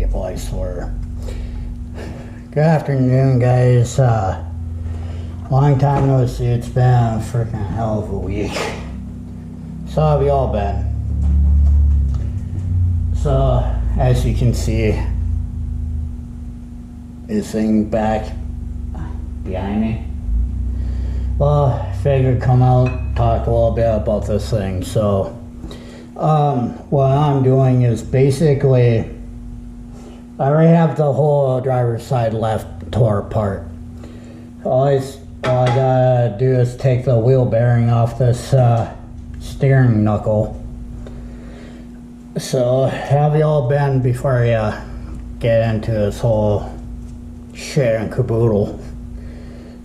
people, I swear. Good afternoon, guys. Long time no see. It's been a freaking hell of a week. So how have you all been? So, as you can see, this thing back behind me. Well, I figured come out, talk a little bit about this thing. So, what I'm doing is basically, I already have the whole driver's side left tore apart. All I gotta do is take the wheel bearing off this steering knuckle. So, how have you all been before you get into this whole shit and caboodle?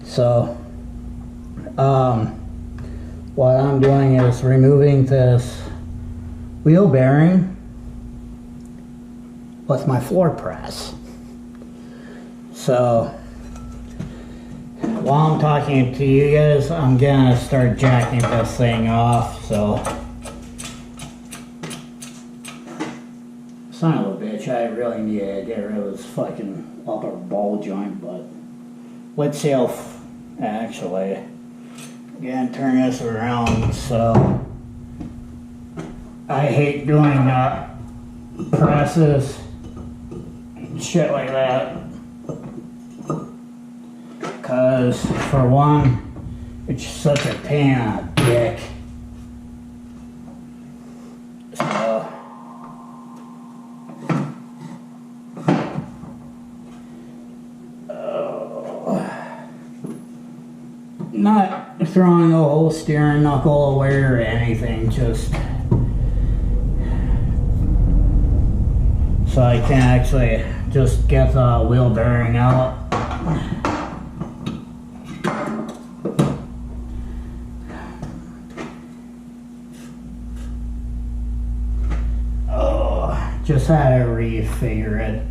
So, what I'm doing is removing this wheel bearing with my floor press. So, while I'm talking to you guys, I'm gonna start jacking this thing off. So, son of a bitch, I really need to get rid of this fucking upper ball joint, but let's see how, actually, I'm gonna turn this around. So, I hate doing presses, shit like that. Because, for one, it's such a pain in the dick. So, not throwing the whole steering knuckle away or anything, just so I can actually just get the wheel bearing out. Just had to figure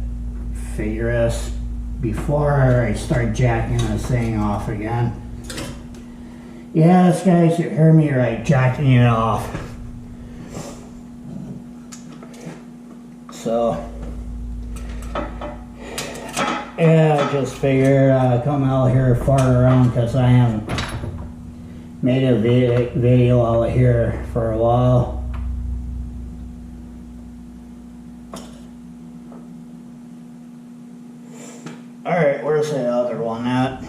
this before I start jacking this thing off again. Yes, guys, you heard me right, jacking it off. So, yeah, I just figured I'd come out here far around because I haven't made a video out here for a while. Alright, where's the other one at?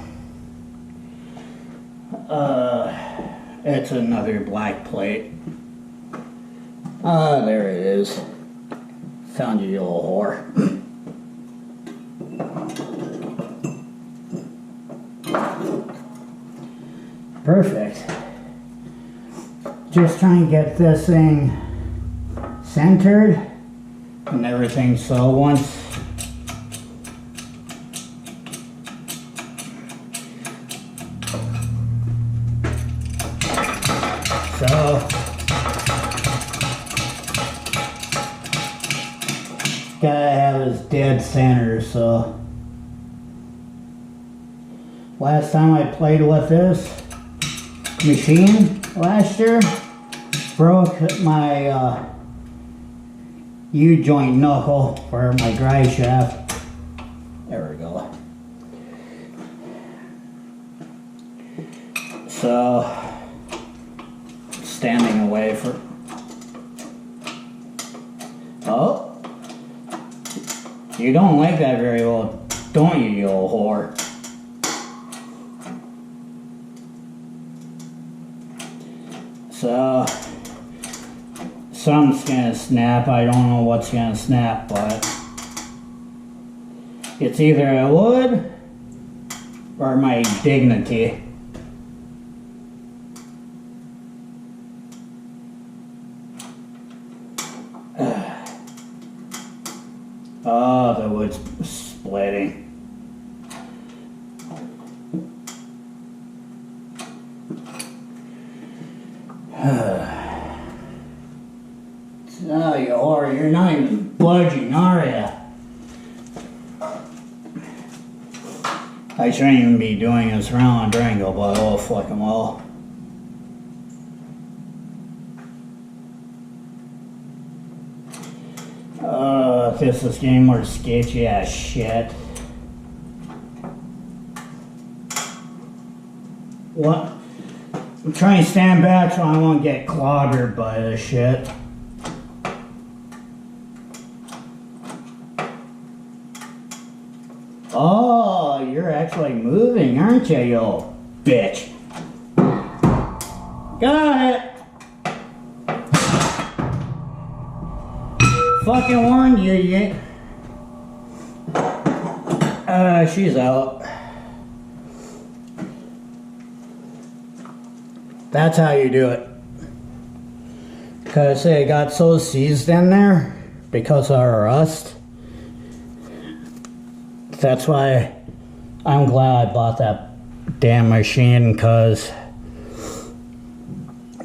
It's another black plate. There it is. Found you, little whore. Perfect. Just trying to get this thing centered and everything, so once gotta have his dead center. So last time I played with this machine last year, broke my U-joint knuckle for my drive shaft. There we go. So standing away for, oh, you don't like that very well, don't you, you old whore? So, something's gonna snap. I don't know what's gonna snap, but it's either a wood or my dignity. Oh, the wood's splitting. Oh, you whore, you're not even budging, are ya? I shouldn't even be doing this round Rango, but oh, fucking well. Fuck, this is getting more sketchy as shit. What? I'm trying to stand back so I won't get clobbered by this shit. Oh, you're actually moving, aren't you, you bitch? Got it! Fucking warned you, she's out. That's how you do it. Cause it got so seized in there because of our rust. That's why I'm glad I bought that damn machine, cause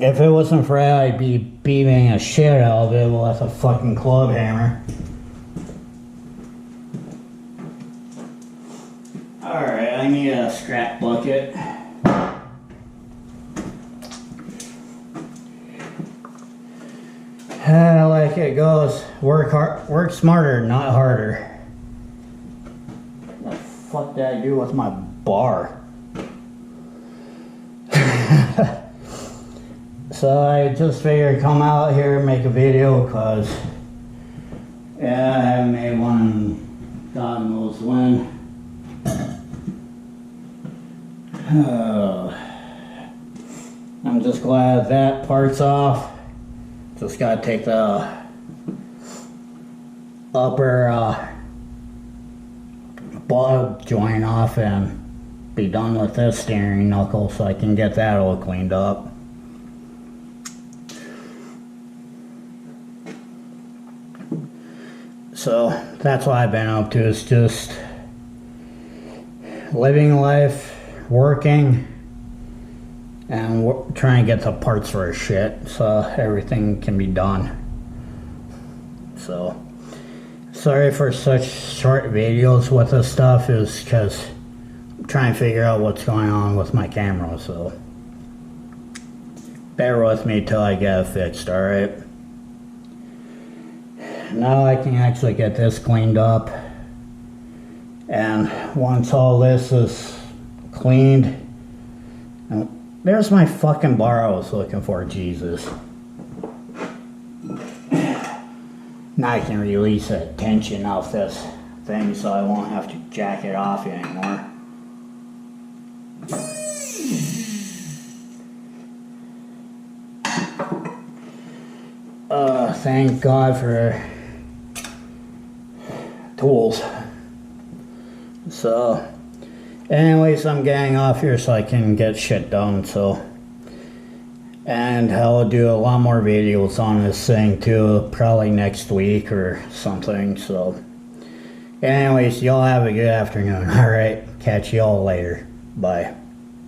if it wasn't for it, I'd be beating a shit out of it with a fucking club hammer. Alright, I need a scrap bucket. Like it goes, work smarter, not harder. What the fuck did I do with my bar? So I just figured come out here and make a video, cause yeah, I haven't made one in God knows when. I'm just glad that part's off. Just gotta take the upper ball joint off and be done with this steering knuckle so I can get that all cleaned up. So that's what I've been up to, is just living life, working, and trying to get the parts for our shit so everything can be done. So sorry for such short videos with this stuff, is because I'm trying to figure out what's going on with my camera, so bear with me till I get it fixed, alright? Now I can actually get this cleaned up, and once all this is cleaned, there's my fucking bar I was looking for, Jesus. Now I can release the tension off this thing so I won't have to jack it off anymore. Thank God for tools. So anyways, I'm getting off here so I can get shit done, so, and I'll do a lot more videos on this thing too, probably next week or something. So anyways, y'all have a good afternoon. Alright, catch y'all later. Bye.